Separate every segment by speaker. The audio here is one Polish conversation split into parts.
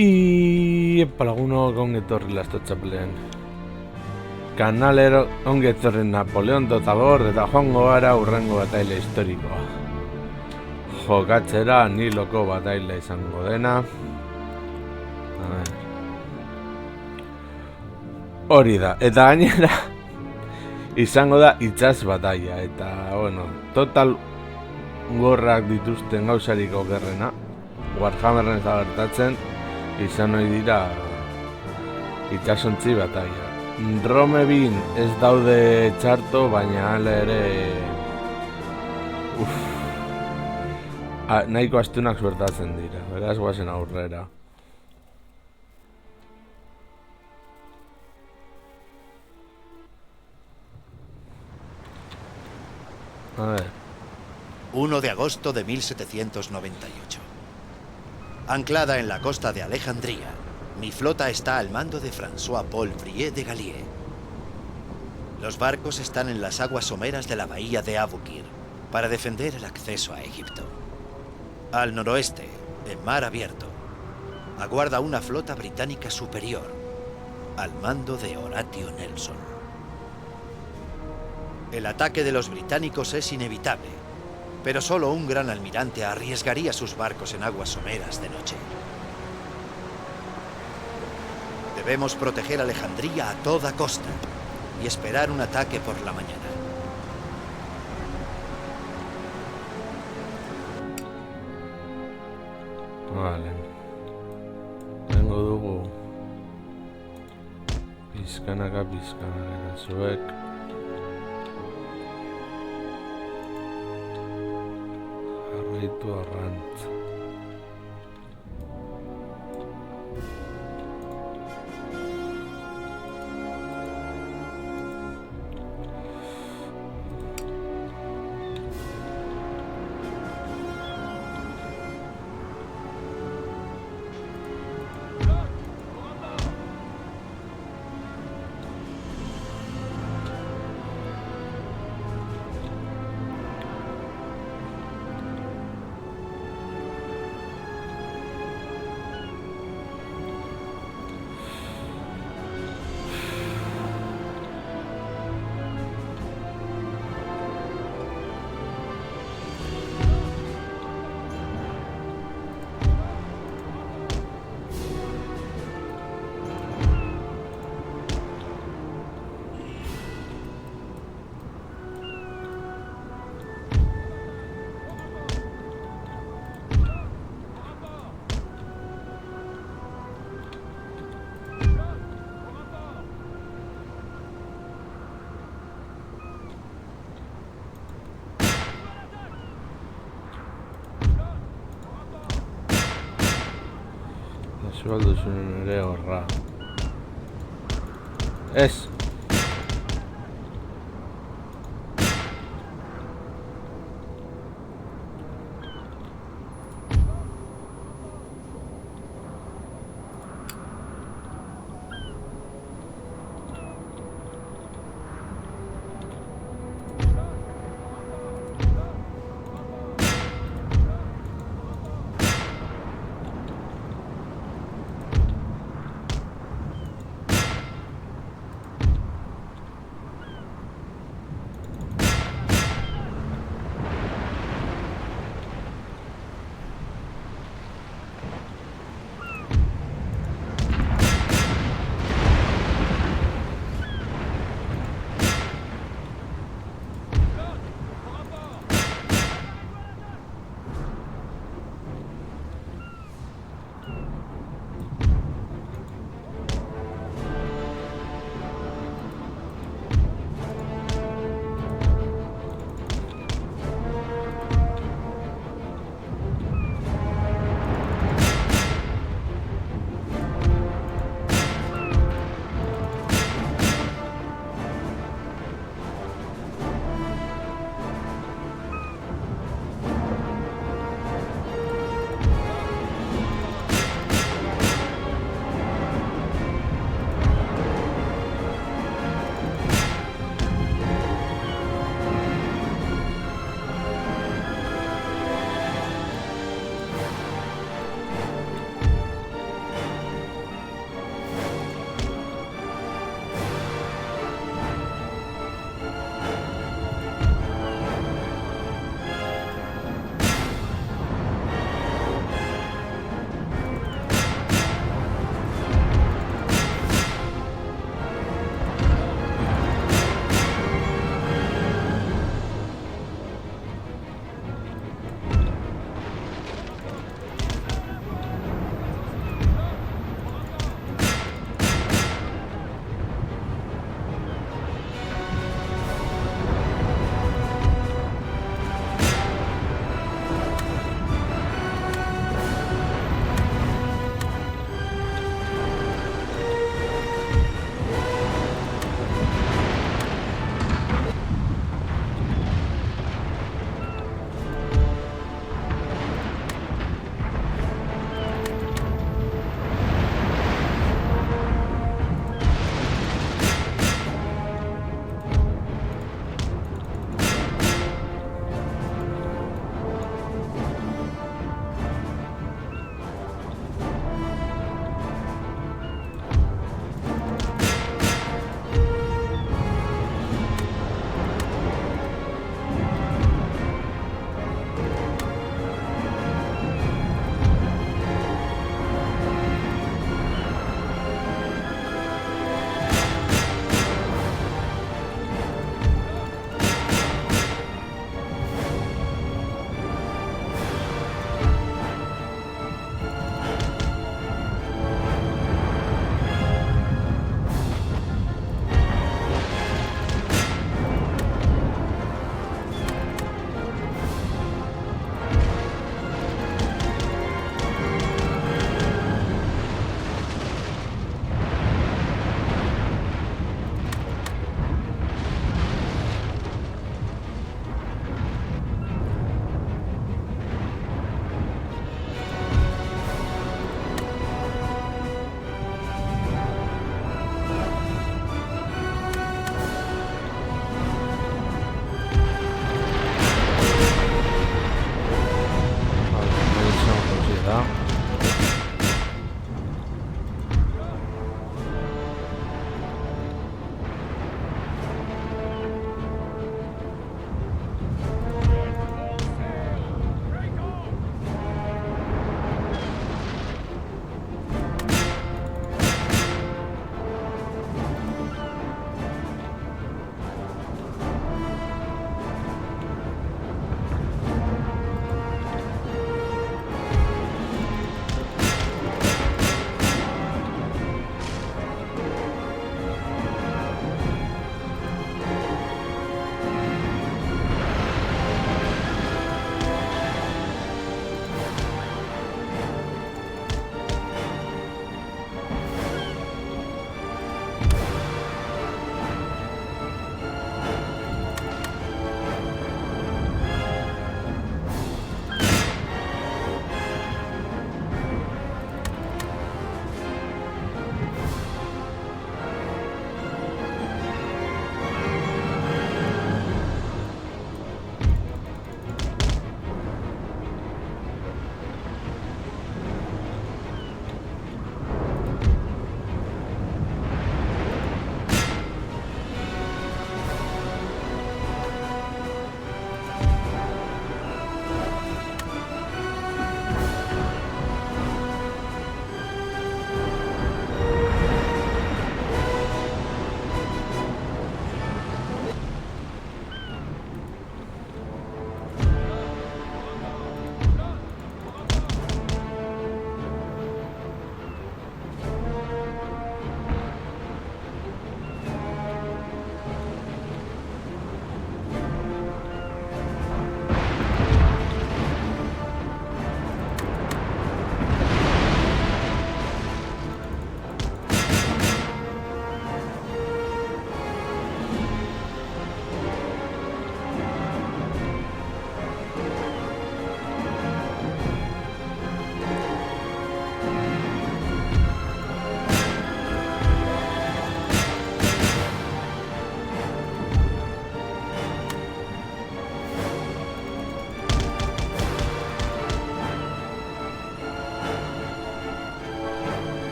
Speaker 1: Epa lagunok ongetorri lastotxapelen. Kanalero ongetorri Napoleon Dotagor eta joango gara urrengo bataila historikoa. Jokatzera Niloko bataila izango dena. Hori da, eta gainera izango da itsas bataila, eta bueno, total gorrak dituzten gauzarik okerrena. Warhammerren ez da gertatzen, izan ohi dira itsasontzi bataila. Rome bin ez daude txarto, baina hala ere nahiko astunak suertatzen dira, beraz guazen aurrera. A ver.
Speaker 2: 1 de agosto de 1798. Anclada en la costa de Alejandría, mi flota está al mando de François-Paul Briet de Gallier. Los barcos están en las aguas someras de la bahía de Aboukir para defender el acceso a Egipto. Al noroeste, en mar abierto, aguarda una flota británica superior, al mando de Horatio Nelson. El ataque de los británicos es inevitable, pero solo un gran almirante arriesgaría sus barcos en aguas someras de noche. Debemos proteger Alejandría a toda costa y esperar un ataque por la mañana.
Speaker 1: Vale. Tengo dugu pizkanaka zuek. Jarraitu arrantza. Zualdu zuen ere horra. Ez!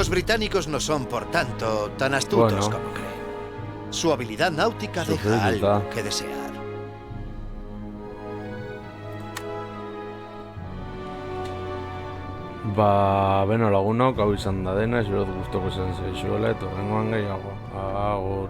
Speaker 2: Los británicos no son, por tanto, tan astutos
Speaker 1: Bueno.
Speaker 2: como creen. Su habilidad náutica
Speaker 1: Sufrir
Speaker 2: deja
Speaker 1: está.
Speaker 2: algo que desear.
Speaker 1: Beno lagunok, hau izan da dena, espero gustoko izan zaizuela, eta horrengoan gehiago. Agur.